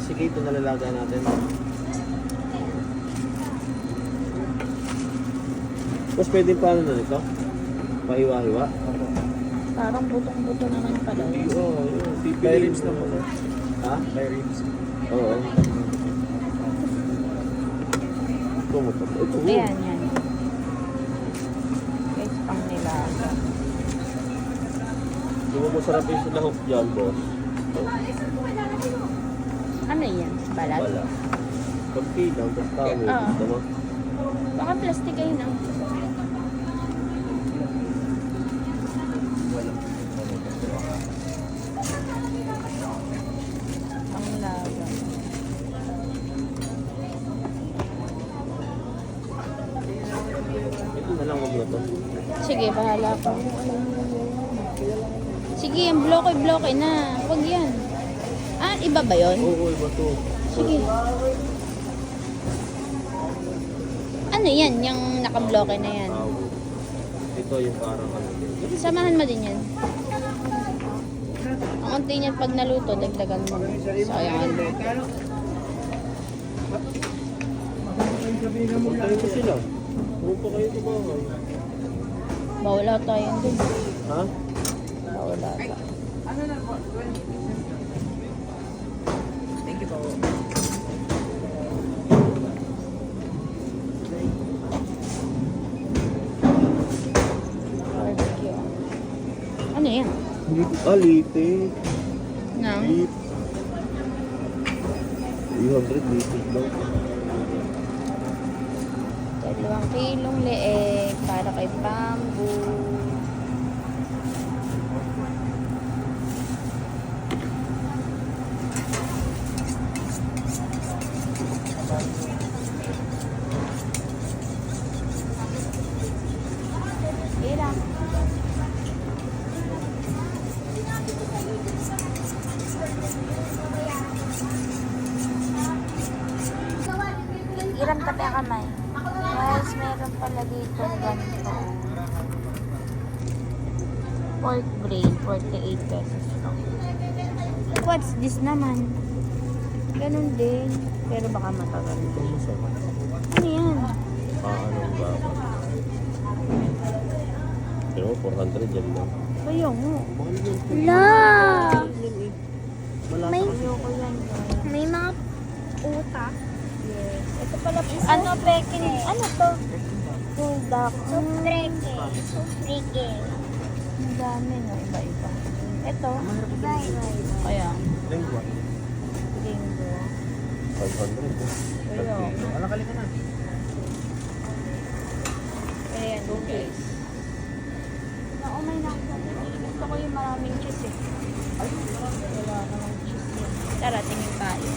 sige, ito nalalagay natin. Mas pwede pa ano na ito? Pahiwa-hiwa? Parang butong-buto naman pala. Oo, yun. By ribs na po. Ha? By ribs. Oo. Ito mo pa. Ito mo. Ayan, yan. Guys, pang nilaga. Hindi mo masarap yung sinahok dyan, boss. Ano yan? Balat? Wala. Kunti lang, tapos tawid. Oo. Ito mo. Baka plastic kayo na. Pang nilaga. Ito na lang magluto. Sige, bahala ka. Sige, yung bloke na. Huwag yan. Ah, iba ba yun? Oo, iba to. Sige. Ano yan? Yung nakabloke na yan. Ito yung parang ano. Samahan mo din yan. Ang unti niyan pag naluto, dagdagan mo. Sayang. Puntahin ko sila. Pumunta kayo sa bahay. Bawala tayo dun. Ha? Bawala tayo. Thank you po. Barbecue. Ano yan? Lite. Nang? Beef. 300 liters daw. 2 kilong leeg para kay Bamboo. Ira. Iram tabi ang kamay. Guys, meron pala dito ganito. Pork brain, 48 pesos lang. What's this naman? Ganun din. Pero baka matagal na. Ano yan? Anong ba? Pero 400 yan lang. Kaya mo. La! Malaki. May, Ayoko yan. guys. may mga utak. Yes. Ito pala. Ano, pekin? Ano to? Bulldog. Supreke. Supreke. Ang dami, no? Iba-iba. Ito. Iba-iba. Kaya. Lengua. Linggo. 500. Kaya. Alakali ka na. Ayan, guys. Naumay na ako. Gusto ko yung maraming cheese eh. Ay, wala namang cheese yan. Tara, tingin tayo.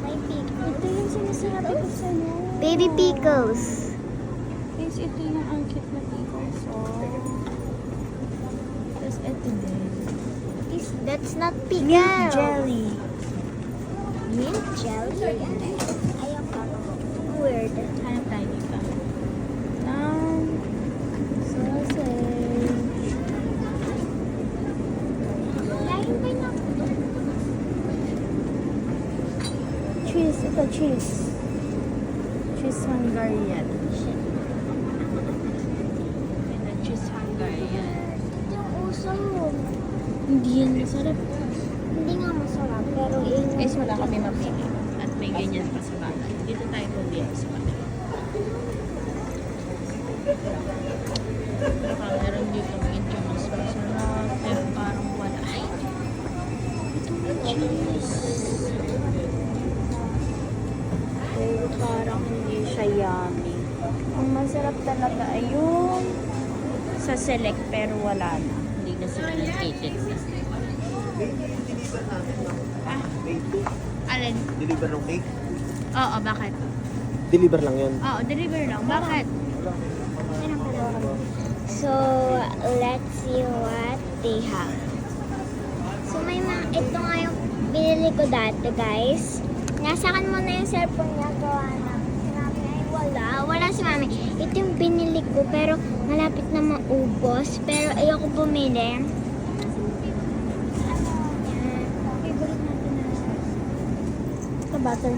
May pickles. Ito yung sinasabi ko sa'yo. Baby pickles. Guys, ito yung ang cute na pickles. Oh. Tapos ito din. That's not pickles. Mint jelly. Mint jelly? Ayaw ka. Weird. Hanap tayo dito. Nan. Sausage. Layo pa na. Cheese. Ito, cheese. Cheese Hungarian. Ito, cheese Hungarian. Yung uso yun. Hindi yan masarap. Hindi nga masarap, pero yung... Guys, wala kami mapili. At may ganyan pa sa bahay. Dito tayo bumili sa bahay. Baka meron dito medyo mas masarap. Pero parang wala. Ay! Cheese. Pero parang hindi siya yummy. Ang masarap talaga ay yung sa select pero wala na. Hindi na sila nagtitinda. Ah, alin? Deliver ng cake? Oo, bakit? Deliver lang yun. Oo, deliver lang. Bakit? So, let's see what they have. So, may mga... Ito nga yung binili ko dati, guys. Nasakan mo na yung cellphone niya. Gawa na. Si Mami ay wala. Wala si Mami. Ito yung binili ko pero malapit na maubos. Pero ayoko bumili. Favorite natin na ito butter.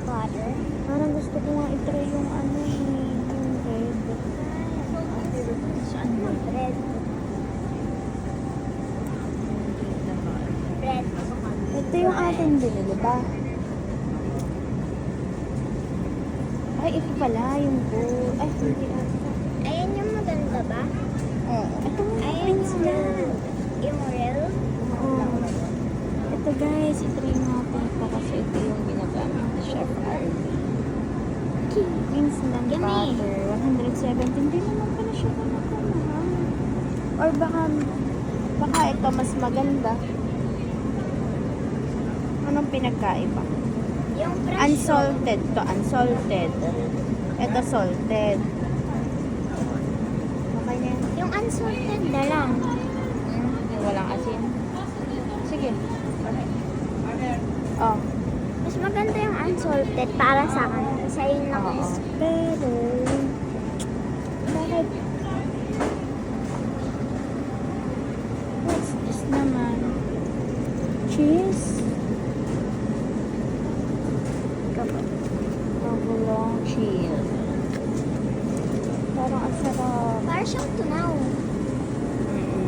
Butter. Parang gusto ko nga i-try yung ano eh, yung red. Saan ba? Red. Red. Ito yung atin binili ba? Ay, ito pala yung gold. Ay, hindi ata. Ayan yung maganda ba? Oo. Ito yung Ayan prince yung na. Yung real. Oo. Ito guys, i-try natin ito kasi ito yung ginagamit ni Chef Arby. Prince ng Yummy. butter. 170. Hindi naman pala siya mahal. Or baka ito mas maganda. Anong pinagkaiba? Yung presyo. Unsalted to, unsalted. Ito salted. Okay na yan. Yung unsalted na lang. Yung walang asin. Sige. Oh. Mas maganda yung unsalted para sa akin. Kasi yun lang Oo. gusto. Pero, bakit? What's this naman? Cheese? Provolone cheese. Parang ang sarap. Para siyang tunaw.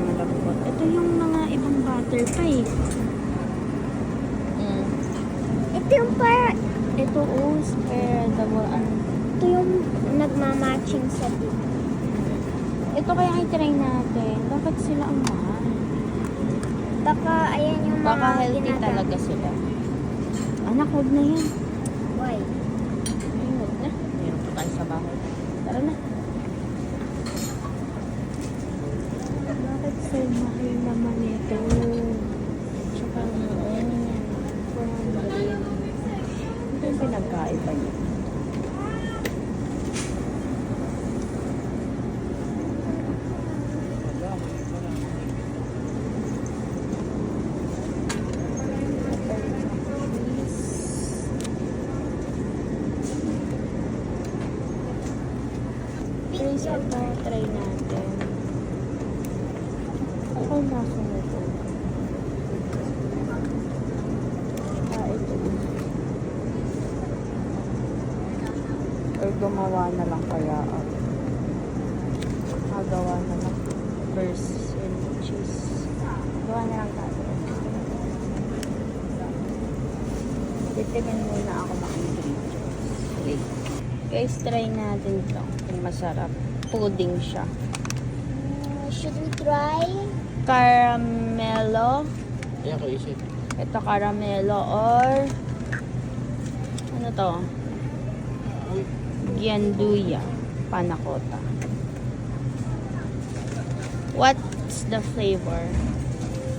Malambot. Ito yung mga ibang butter pa eh. Ito yung para... Ito spreadable. Ito yung nagmamatching sa dito. Ito kaya i-try natin. Bakit sila ang mahal? Baka ayan yung mga Baka healthy talaga sila. Anak, huwag na yan. Why? Ay, huwag na. Meron pa tayo sa bahay. Tara na. Bakit sir mahal naman ito? Tsaka noon. 400. Ito yung pinagkaiba niya. Guys, ito, try natin. Ako nasa nito. Ito. Or gumawa na lang kaya ako. Magawa na lang. Persil cheese. Gawa na lang tayo. Titignan muna ako ng ingredients. Wait. Guys, try natin ito. Kung masarap. Pudding siya. Should we try? Caramelo. Ayan ko isip. Ito caramelo or ano to? Gianduya. Panakota. What's the flavor?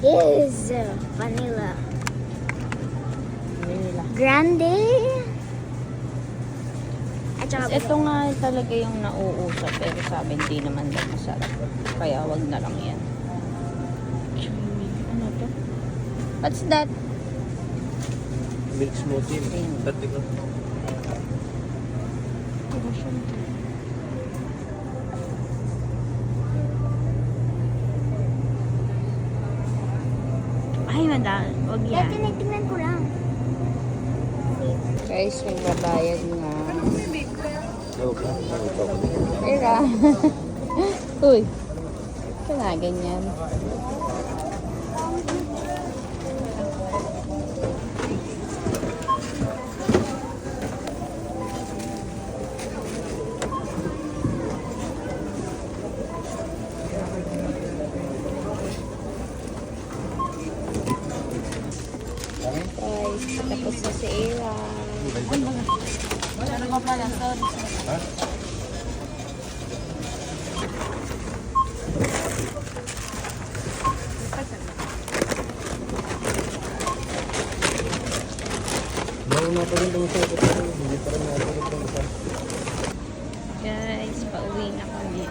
Is vanilla. Vanilla. Grande. At Tapos saka ito nga talaga yung nauusap pero sabi hindi naman daw masarap. Kaya wag na lang yan. Ano to? What's that? Milk smoothie. Ayun. Dati ko. Ano siya? Ay, madami. Wag Kaya yan. tinitingnan ko lang. Guys, may babayad nga. Ewan ko. Ewan ko. Tira. Uy. Kaya ganyan. Guys, tapos na si Ira. Wala naman pala, sorry. Nauna pa rin itong sakot ko. Hindi pa rin nakapagod ng isa. Guys, pauwi na kami.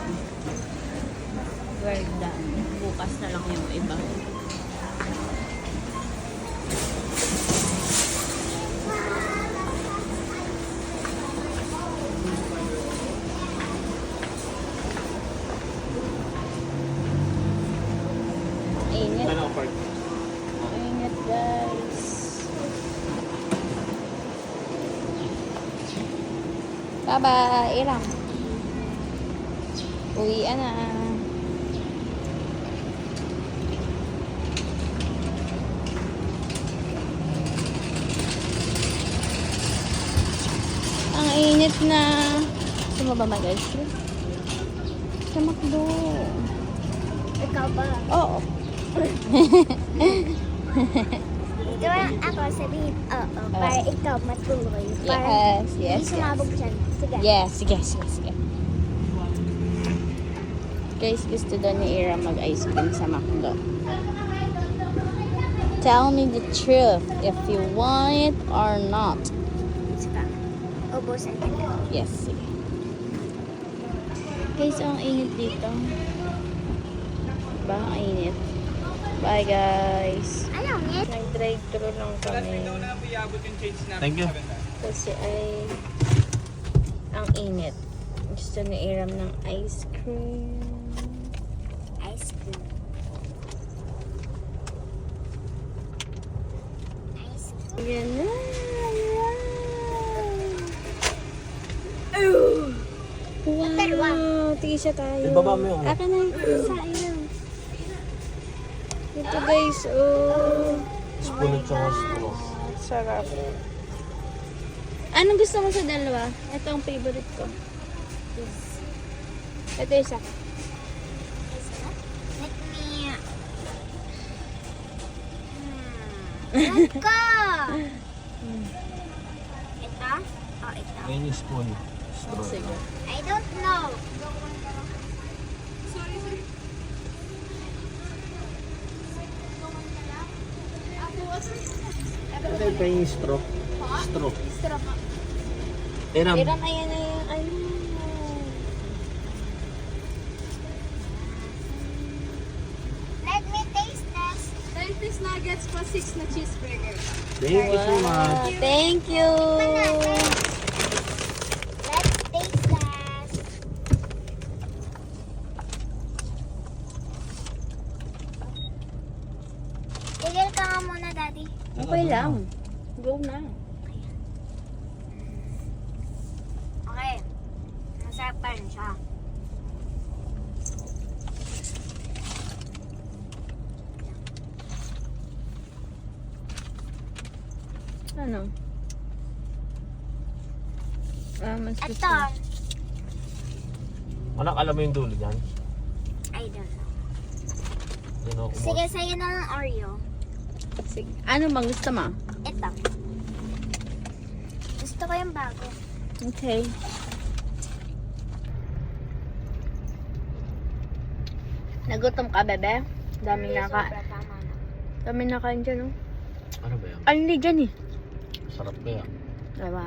We're done. Bukas na lang yung iba. Bye-bye, Iram. Uwian na. Ang init na. Gusto mo ba mag-ice cream? Sa McDo. Ikaw ba? Oo. Ito lang ako sabihin, oo, para ikaw matuloy. Para Yes, hindi yes, sumabog siya. Sige. yes. Sige. Guys, gusto daw ni Ira mag-ice cream sa McDo. Tell me the truth if you want it or not. Sige. Ubusin ka. Yes, sige. Guys, ang init dito. Diba? Ang init. Bye, guys. Ano, net? Nag-drive-thru lang kami. Thank you. Kasi ay ang init. Gusto ni Iram ng ice cream. Ice cream. Ice cream. Yan na. Dalawa. Wow! Tigisa tayo. Ibaba mo yung- Akin na yung isa. Iram. Ito guys, oh. Spoon at saka straw. Sarap. Anong gusto mo sa dalawa? Ito ang favorite ko. Ito isa. Let me... Let go! Ito? Oh, ito. Ngayon yung spoon. Straw. Sige. I don't know. Ito yung paying straw. Straw. Iram. Iram, ayan na yung ano. Let me taste this. 30 nuggets po 6 na cheeseburger. Thank you so much. Wow, thank you. Let's taste this. Tigil ka nga muna, Daddy. Okay lang. Go na. Okay. Masarap pa rin siya. Ano? Mas gusto. Ito. Anak, alam mo yung dulo niyan? I don't know. Yun o, Sige, sa'yo na lang Oreo. Sige. Ano bang gusto mo? Ito. Gusto ko yung bago. Okay. Nagutom ka, bebe? Daming naka... Sobra, tama na. Daming nakain dyan, oh. Ano ba yan? Ay, hindi dyan, eh. Sarap kaya. Diba?